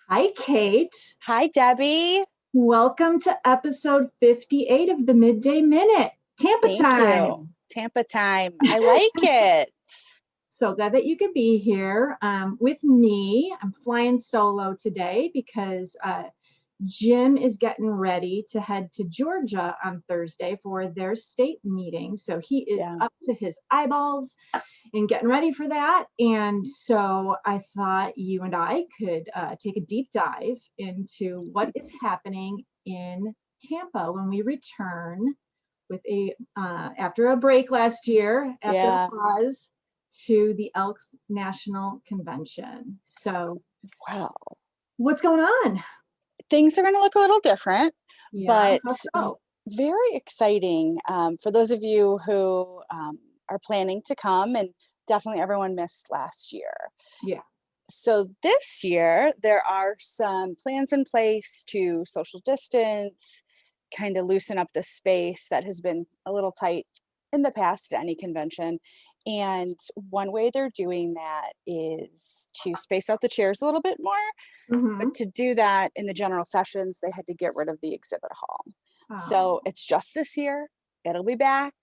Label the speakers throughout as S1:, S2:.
S1: Hi, Kate.
S2: Hi, Debbie.
S1: Welcome to episode 58 of the Midday Minute. Tampa
S2: Thank you.
S1: time.
S2: Tampa time. I like it.
S1: So glad that you could be here with me. I'm flying solo today because Jim is getting ready to head to Georgia on Thursday for their state meeting. So he is
S2: Yeah.
S1: up to his eyeballs and getting ready for that. And so I thought you and I could take a deep dive into what is happening in Tampa when we return with after a break last year, after the
S2: Yeah.
S1: pause, to the Elks National Convention. So
S2: Wow.
S1: what's going on?
S2: Things are going to look a little different,
S1: Yeah,
S2: but
S1: how so?
S2: very exciting for those of you who are planning to come, and definitely everyone missed last year.
S1: Yeah.
S2: So this year, there are some plans in place to social distance, kind of loosen up the space that has been a little tight in the past at any convention. And one way they're doing that is to space out the chairs a little bit more.
S1: Mm-hmm.
S2: But to do that in the general sessions, they had to get rid of the exhibit hall. So
S1: Oh,
S2: it's just this year. It'll be back.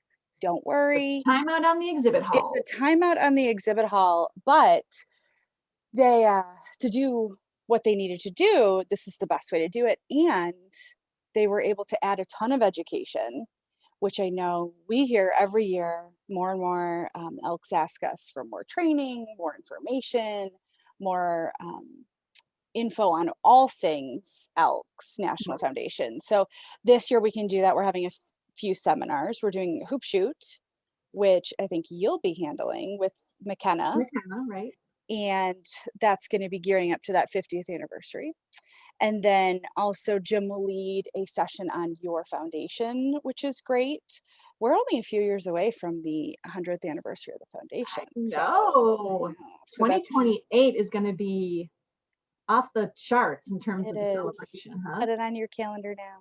S2: Don't worry.
S1: timeout on the exhibit
S2: It's
S1: hall.
S2: a timeout on the exhibit hall, but they to do what they needed to do, this is the best way to do it. And they were able to add a ton of education, which I know we hear every year. More and more elks ask us for more training, more information, more info on all things Elks National Foundation. So this year we can do that. We're having a few seminars. We're doing a hoop shoot, which I think you'll be handling with McKenna,
S1: McKenna, right?
S2: and that's going to be gearing up to that 50th anniversary. And then also Jim will lead a session on your foundation, which is great. We're only a few years away from the 100th anniversary of the foundation.
S1: No,
S2: So that's
S1: 2028 is going to be off the charts in terms
S2: it
S1: of the
S2: is.
S1: celebration, huh?
S2: Put it on your calendar now.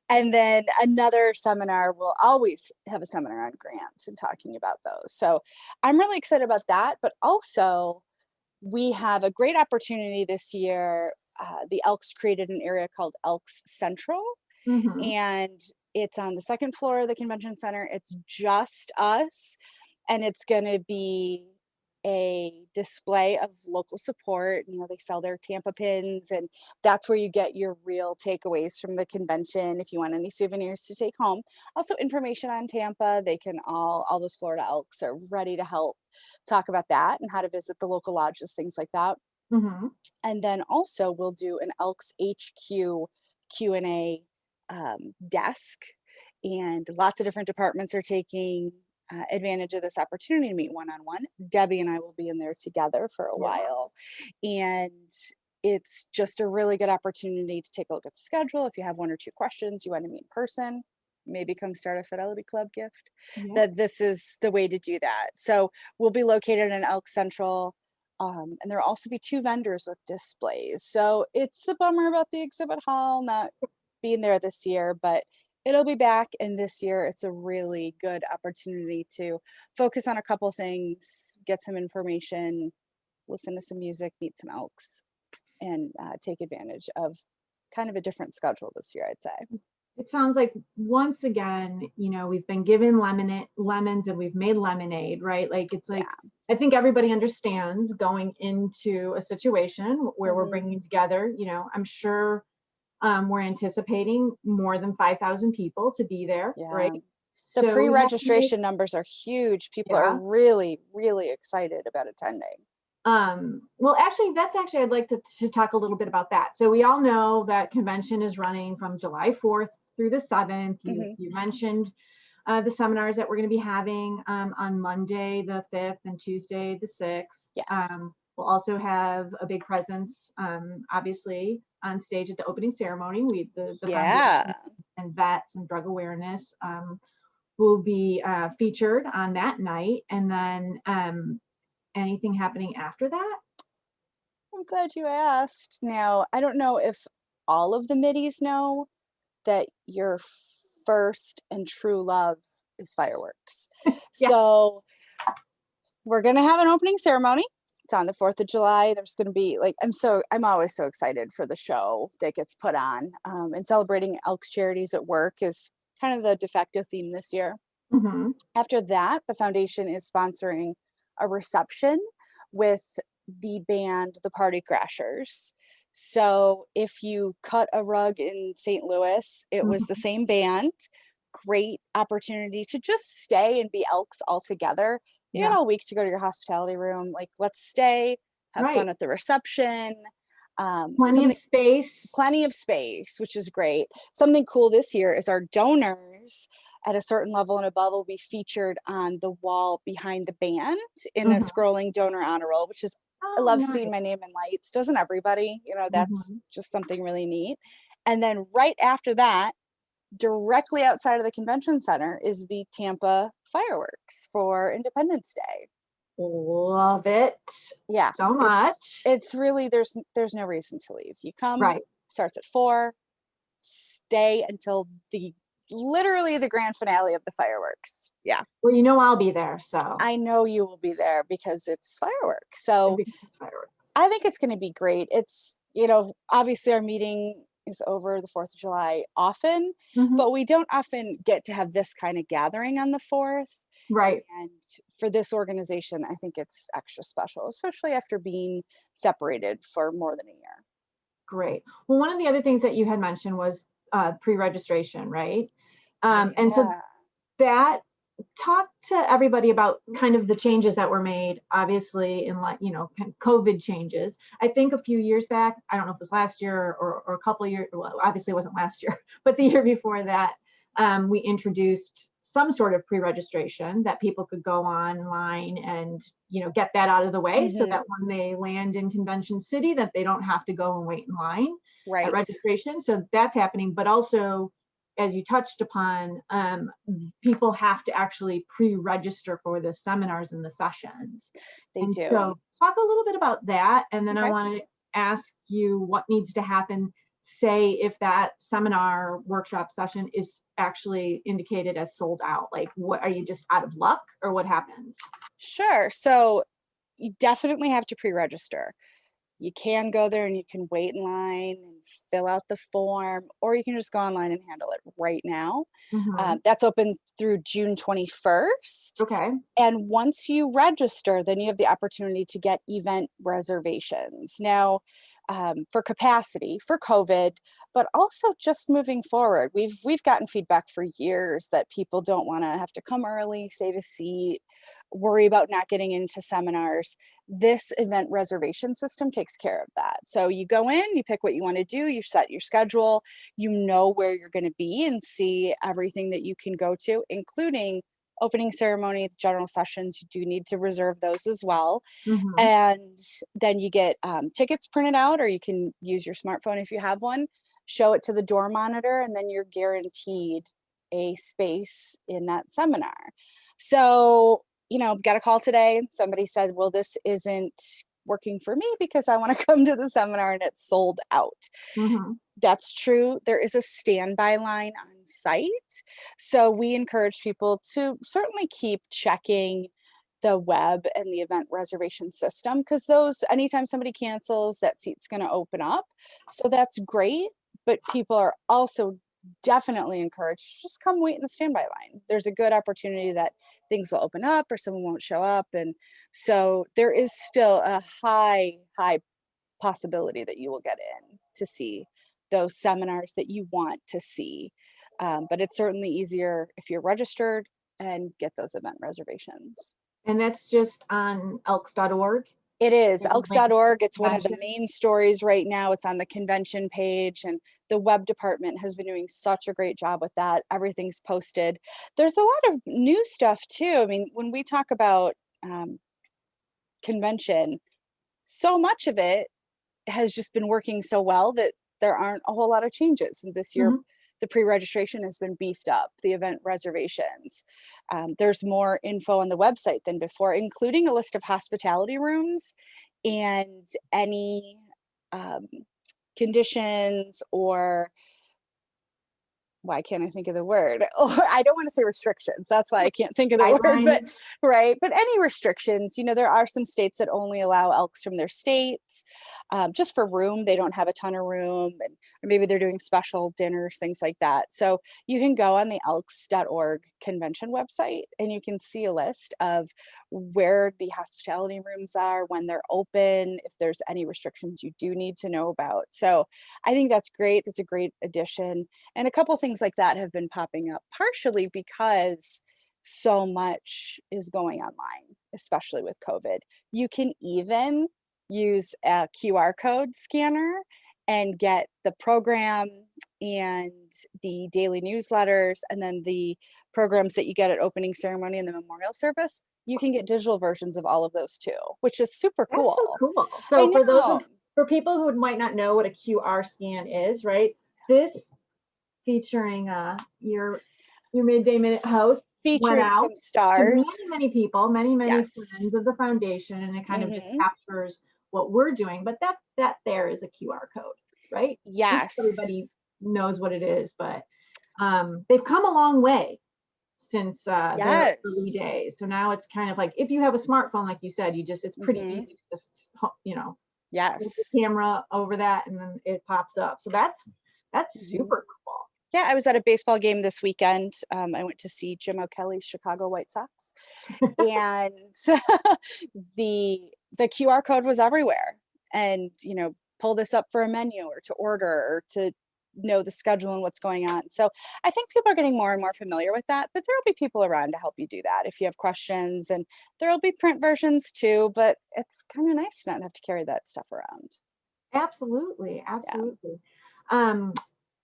S2: And then another seminar, we'll always have a seminar on grants and talking about those. So I'm really excited about that, but also we have a great opportunity this year. The Elks created an area called Elks Central,
S1: Mm-hmm.
S2: and it's on the second floor of the convention center. It's just us, and it's going to be a display of local support. They sell their Tampa pins, and that's where you get your real takeaways from the convention if you want any souvenirs to take home. Also information on Tampa. They can all those Florida Elks are ready to help talk about that and how to visit the local lodges, things like that.
S1: Mm-hmm.
S2: And then also we'll do an Elks HQ Q&A desk, and lots of different departments are taking advantage of this opportunity to meet one-on-one. Debbie and I will be in there together for a
S1: Yeah.
S2: while, and it's just a really good opportunity to take a look at the schedule. If you have one or two questions you want to meet in person, maybe come start a Fidelity Club gift,
S1: Yeah.
S2: that this is the way to do that. So we'll be located in Elk Central. And there'll also be two vendors with displays. So it's a bummer about the exhibit hall not being there this year, but it'll be back. And this year it's a really good opportunity to focus on a couple things, get some information, listen to some music, meet some elks, and take advantage of kind of a different schedule this year, I'd say.
S1: It sounds like once again, we've been given lemons and we've made lemonade, right? Like it's like
S2: Yeah.
S1: I think everybody understands going into a situation where we're
S2: Mm-hmm.
S1: bringing together, I'm sure we're anticipating more than 5,000 people to be there, right?
S2: Yeah. The
S1: So we have to make,
S2: pre-registration numbers are huge. People are
S1: yeah.
S2: really, really excited about attending.
S1: Well, actually, I'd like to talk a little bit about that. So we all know that convention is running from July 4th through the 7th.
S2: Mm-hmm.
S1: You mentioned the seminars that we're going to be having on Monday the 5th and Tuesday the 6th.
S2: Yes.
S1: We'll also have a big presence, obviously, on stage at the opening ceremony. The foundation
S2: Yeah.
S1: and vets and drug awareness will be featured on that night, and then anything happening after that.
S2: I'm glad you asked. Now, I don't know if all of the middies know that your first and true love is fireworks.
S1: Yeah.
S2: So we're going to have an opening ceremony. It's on the 4th of July. There's going to be like, I'm always so excited for the show that gets put on. And celebrating Elks charities at work is kind of the de facto theme this year.
S1: Mhm.
S2: After that, the foundation is sponsoring a reception with the band, the Party Crashers. So if you cut a rug in St. Louis, it was the
S1: Mhm.
S2: same band. Great opportunity to just stay and be Elks all together. You got
S1: Yeah.
S2: all week to go to your hospitality room. Like, let's stay, have fun
S1: Right.
S2: at the reception.
S1: Plenty of
S2: Something
S1: space.
S2: Plenty of space, which is great. Something cool this year is our donors at a certain level and above will be featured on the wall behind the band in a
S1: Mhm.
S2: scrolling donor honor roll, which is, I
S1: Oh,
S2: love seeing
S1: nice.
S2: my name in lights. Doesn't everybody? That's
S1: Mhm.
S2: just something really neat. And then right after that, directly outside of the convention center is the Tampa fireworks for Independence Day.
S1: Love it
S2: Yeah,
S1: so
S2: it's
S1: much.
S2: it's really there's no reason to leave. You come,
S1: Right.
S2: starts at 4, stay until the literally the grand finale of the fireworks. Yeah,
S1: Well, I'll be there, so
S2: I know you will be there because it's fireworks. So
S1: because it's fireworks.
S2: I think it's going to be great. It's, obviously our meeting is over the 4th of July often,
S1: Mhm.
S2: but we don't often get to have this kind of gathering on the 4th.
S1: Right.
S2: And for this organization, I think it's extra special, especially after being separated for more than a year.
S1: Great. Well, one of the other things that you had mentioned was pre-registration, right? And so
S2: Yeah.
S1: that talk to everybody about kind of the changes that were made, obviously, in like, kind of COVID changes. I think a few years back, I don't know if it was last year or a couple of years, well, obviously it wasn't last year, but the year before that, we introduced some sort of pre-registration that people could go online and, get that out of the way so
S2: Hmm.
S1: that when they land in Convention City, that they don't have to go and wait in line at
S2: Right.
S1: registration. So that's happening, but also, as you touched upon, people have to actually pre-register for the seminars and the sessions.
S2: They
S1: And
S2: do.
S1: so talk a little bit about that. And then I
S2: Okay.
S1: want to ask you what needs to happen, say if that seminar workshop session is actually indicated as sold out. Like, what are you just out of luck or what happens?
S2: Sure. So you definitely have to pre-register. You can go there and you can wait in line and fill out the form, or you can just go online and handle it right now.
S1: Hmm.
S2: That's open through June 21st.
S1: Okay.
S2: And once you register, then you have the opportunity to get event reservations. Now, for capacity, for COVID, but also just moving forward, we've gotten feedback for years that people don't want to have to come early, save a seat, worry about not getting into seminars. This event reservation system takes care of that. So you go in, you pick what you want to do, you set your schedule, you know where you're going to be and see everything that you can go to, including opening ceremony, the general sessions. You do need to reserve those as well.
S1: Hmm.
S2: And then you get tickets printed out, or you can use your smartphone if you have one, show it to the door monitor, and then you're guaranteed a space in that seminar. So, got a call today. Somebody said, well, this isn't working for me because I want to come to the seminar and it's sold out.
S1: Hmm.
S2: That's true. There is a standby line on site. So we encourage people to certainly keep checking the web and the event reservation system, because those, anytime somebody cancels, that seat's going to open up. So that's great. But people are also definitely encouraged to just come wait in the standby line. There's a good opportunity that things will open up or someone won't show up. And so there is still a high possibility that you will get in to see those seminars that you want to see. But it's certainly easier if you're registered and get those event reservations.
S1: And that's just on elks.org
S2: It is
S1: and link
S2: elks.org. It's one of the
S1: convention.
S2: main stories right now. It's on the convention page, and the web department has been doing such a great job with that. Everything's posted. There's a lot of new stuff too. I mean, when we talk about convention, so much of it has just been working so well that there aren't a whole lot of changes. And this year,
S1: Mhm.
S2: the pre-registration has been beefed up, the event reservations. There's more info on the website than before, including a list of hospitality rooms and any um, conditions or why can't I think of the word? Or I don't want to say restrictions. That's why I can't think of the word, but
S1: Guidelines.
S2: right. But any restrictions, there are some states that only allow elks from their states, just for room. They don't have a ton of room, and or maybe they're doing special dinners, things like that. So you can go on the elks.org convention website and you can see a list of where the hospitality rooms are, when they're open, if there's any restrictions you do need to know about. So I think that's great. That's a great addition. And a couple things like that have been popping up, partially because so much is going online, especially with COVID. You can even use a QR code scanner and get the program and the daily newsletters, and then the programs that you get at opening ceremony and the memorial service. You can get digital versions of all of those too, which is super
S1: That's so
S2: cool.
S1: cool.
S2: I
S1: So for those
S2: know.
S1: for people who might not know what a QR scan is, right? This featuring your Midday Minute host went
S2: Featuring
S1: out
S2: some
S1: to many,
S2: stars.
S1: many people, many, many friends
S2: Yes.
S1: of the foundation, and it kind of just
S2: Hmm.
S1: captures what we're doing. But that there is a QR code, right? Just so everybody
S2: Yes.
S1: knows what it is, but they've come a long way since their early
S2: Yes.
S1: days. So now it's kind of like if you have a smartphone, like you said, it's pretty
S2: Hmm.
S1: easy to just put the
S2: Yes.
S1: camera over that and then it pops up. So that's
S2: Hmm.
S1: super cool.
S2: Yeah, I was at a baseball game this weekend. I went to see Jim O'Kelly's Chicago White Sox, and the the QR code was everywhere. And pull this up for a menu or to order or to know the schedule and what's going on. So I think people are getting more and more familiar with that, but there'll be people around to help you do that if you have questions, and there'll be print versions too, but it's kind of nice to not have to carry that stuff around.
S1: Absolutely,
S2: Yeah,
S1: absolutely. Um,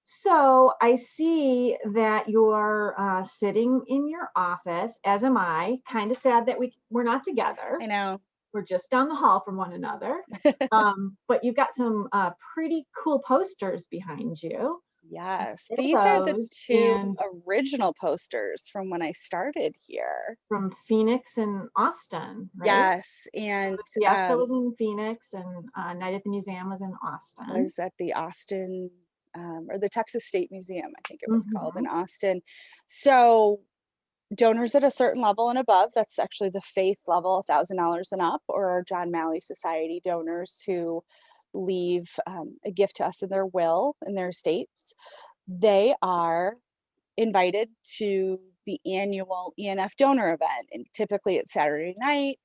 S1: so I see that you're sitting in your office, as am I. Kind of sad that we're not together.
S2: I know.
S1: We're just down the hall from one another. But you've got some pretty cool posters behind you.
S2: Yes,
S1: Look
S2: these are the
S1: those,
S2: two
S1: and
S2: original posters from when I started here.
S1: from Phoenix and Austin, right?
S2: Yes,
S1: So
S2: and
S1: the Fiesta was in Phoenix, and Night at the Museum was in Austin.
S2: was at the Austin, or the Texas State Museum, I think it was called, in
S1: Hmm.
S2: Austin. So donors at a certain level and above, that's actually the faith level, $1,000 and up, or our John Malley Society donors who leave a gift to us in their will in their estates, they are invited to the annual ENF donor event. And typically it's Saturday night.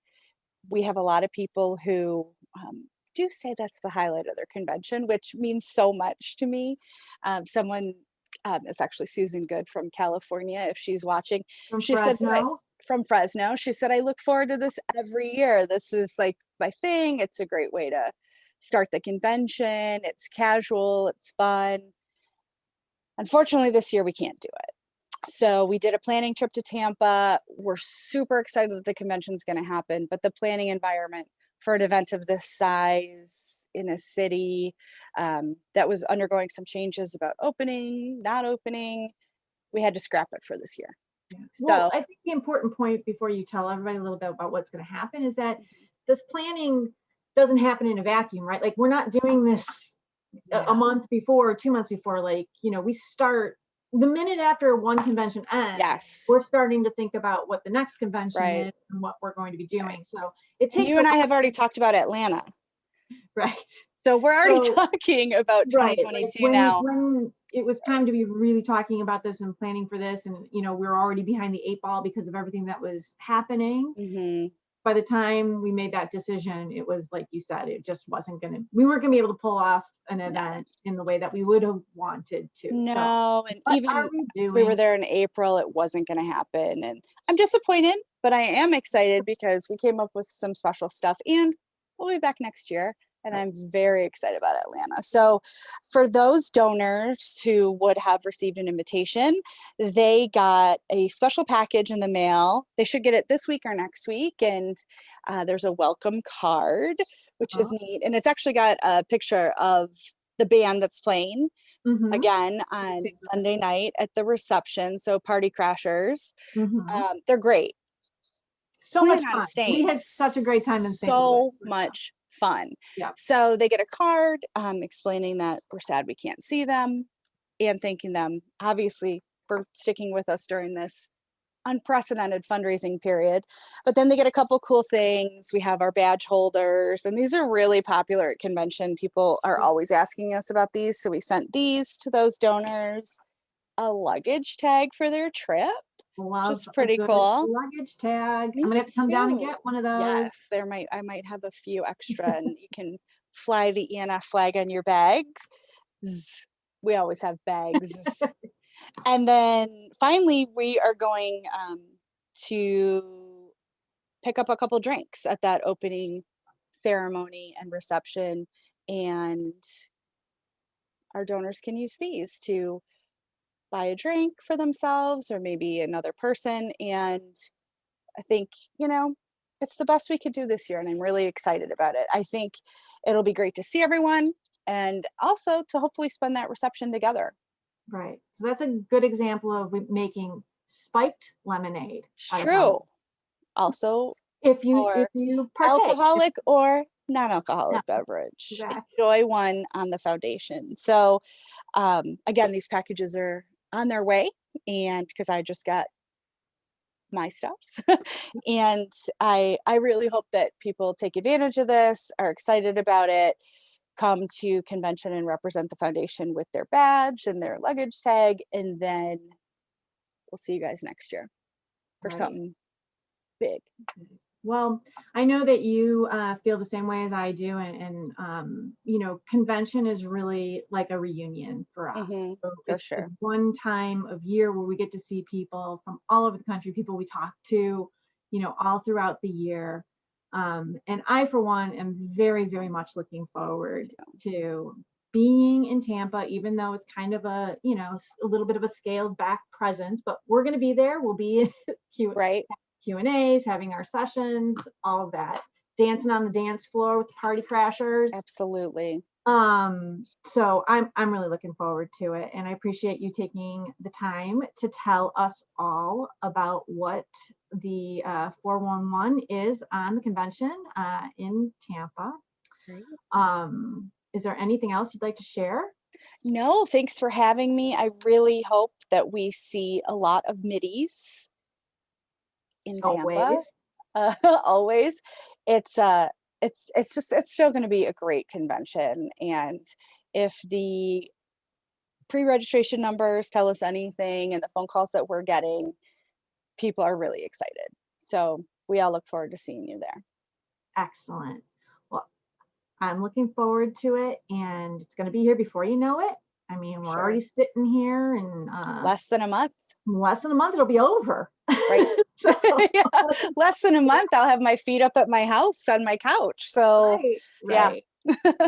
S2: We have a lot of people who do say that's the highlight of their convention, which means so much to me. Someone, it's actually Susan Good from California, if she's watching,
S1: From
S2: she said that
S1: Fresno.
S2: from Fresno, she said, I look forward to this every year. This is like my thing. It's a great way to start the convention. It's casual, it's fun. Unfortunately, this year we can't do it. So we did a planning trip to Tampa. We're super excited that the convention's going to happen, but the planning environment for an event of this size in a city that was undergoing some changes about opening, not opening, we had to scrap it for this year.
S1: Yeah. Well,
S2: So
S1: I think the important point before you tell everybody a little bit about what's going to happen is that this planning doesn't happen in a vacuum, right? Like we're not doing this a
S2: no,
S1: month before or 2 months before. Like, we start the minute after one convention ends,
S2: yes,
S1: we're starting to think about what the next convention
S2: right,
S1: is and what we're going to be
S2: right.
S1: doing. So it
S2: And
S1: takes
S2: you
S1: a
S2: and I
S1: while,
S2: have already talked about Atlanta.
S1: right?
S2: So we're already
S1: So
S2: talking about
S1: right, like
S2: 2022
S1: when
S2: now.
S1: it was time to be really talking about this and planning for this, and we were already behind the 8 ball because of everything that was happening.
S2: Hmm.
S1: By the time we made that decision, it was like you said, it just wasn't we weren't gonna be able to pull off an
S2: No.
S1: event in the way that we would have wanted to. So
S2: No, and
S1: what are
S2: even
S1: we
S2: if we were
S1: doing?
S2: there in April, it wasn't gonna happen, and I'm disappointed, but I am excited because we came up with some special stuff, and we'll be back next year, and
S1: Right.
S2: I'm very excited about Atlanta. So, for those donors who would have received an invitation, they got a special package in the mail. They should get it this week or next week, and there's a welcome card, which is
S1: Oh,
S2: neat, and it's actually got a picture of the band that's playing
S1: mm-hmm.
S2: again on Sunday night at the reception. So Party Crashers,
S1: Mm-hmm.
S2: they're great.
S1: So much
S2: Plan on
S1: fun. We
S2: staying.
S1: had such a great time in St. Louis.
S2: So much fun.
S1: Yeah.
S2: So they get a card explaining that we're sad we can't see them, and thanking them, obviously, for sticking with us during this unprecedented fundraising period. But then they get a couple cool things. We have our badge holders, and these are really popular at convention. People are always asking us about these. So we sent these to those donors, a luggage tag for their trip, which
S1: Love
S2: is
S1: a
S2: pretty
S1: good
S2: cool.
S1: luggage tag.
S2: Me
S1: I'm gonna have to come down and
S2: too.
S1: get one of those.
S2: Yes, I might have a few extra, and you can fly the ENF flag on your bags. We always have bags. And then finally, we are going to pick up a couple drinks at that opening ceremony and reception. And our donors can use these to buy a drink for themselves or maybe another person. And I think, it's the best we could do this year. And I'm really excited about it. I think it'll be great to see everyone and also to hopefully spend that reception together.
S1: Right. So that's a good example of making spiked lemonade.
S2: It's
S1: out of
S2: true.
S1: lemon.
S2: Also,
S1: If you
S2: for
S1: partake.
S2: alcoholic or non-alcoholic
S1: Yeah,
S2: beverage.
S1: exactly.
S2: Enjoy one on the foundation. So again, these packages are on their way, and because I just got my stuff. And I really hope that people take advantage of this, are excited about it, come to convention and represent the foundation with their badge and their luggage tag, and then we'll see you guys next year for
S1: Right.
S2: something big.
S1: Well, I know that you feel the same way as I do, and convention is really like a reunion for us.
S2: Mm-hmm,
S1: So
S2: for
S1: it's
S2: sure.
S1: one time of year where we get to see people from all over the country, people we talk to, all throughout the year. And I, for one, am very, very much looking forward to being in Tampa, even though it's kind of a little bit of a scaled back presence, but we're going to be there. We'll be
S2: Right.
S1: Q&As, having our sessions, all of that, dancing on the dance floor with the party crashers.
S2: Absolutely.
S1: So I'm really looking forward to it, and I appreciate you taking the time to tell us all about what the 411 is on the convention in Tampa.
S2: Great.
S1: Is there anything else you'd like to share?
S2: No, thanks for having me. I really hope that we see a lot of middies in Tampa.
S1: Always.
S2: Always. It's it's still going to be a great convention, and if the pre-registration numbers tell us anything and the phone calls that we're getting, people are really excited. So we all look forward to seeing you there.
S1: Excellent. Well, I'm looking forward to it, and it's going to be here before you know it. I mean, we're already sitting here, and
S2: Less than a month.
S1: less than a month, it'll be over.
S2: Right.
S1: So,
S2: Yeah. Less than a month, I'll have my feet up at my house on my couch. So
S1: right.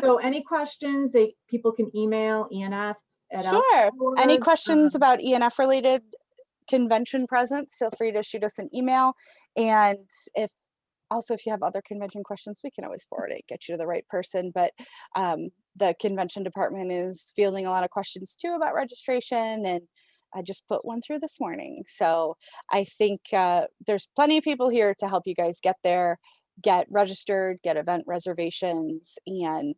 S1: So any questions, people can email ENF at
S2: sure. Any
S1: Elks.
S2: questions about ENF related convention presence, feel free to shoot us an email. And if you have other convention questions, we can always forward it, get you to the right person. But the convention department is fielding a lot of questions too about registration, and I just put one through this morning. So I think there's plenty of people here to help you guys get there, get registered, get event reservations, and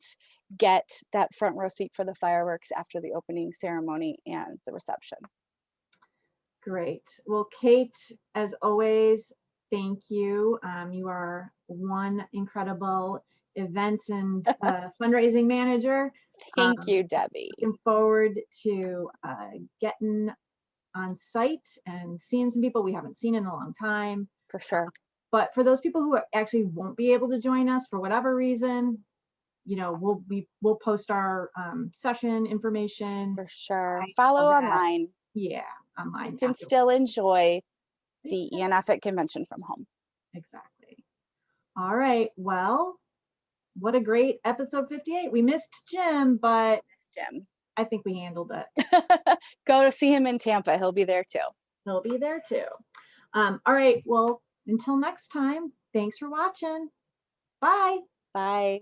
S2: get that front row seat for the fireworks after the opening ceremony and the reception.
S1: Great. Well, Kate, as always, thank you. You are one incredible events and fundraising manager.
S2: Thank you, Debbie.
S1: Looking forward to getting on site and seeing some people we haven't seen in a long time.
S2: For sure.
S1: But for those people who actually won't be able to join us for whatever reason, we'll post our session information.
S2: For sure. Follow online.
S1: Yeah, online.
S2: You can still enjoy the ENF convention from home.
S1: Exactly. All right. Well, what a great episode 58. We missed Jim, but I think we handled it.
S2: Go to see him in Tampa. He'll be there too.
S1: He'll be there too. All right. Well, until next time, thanks for watching. Bye.
S2: Bye.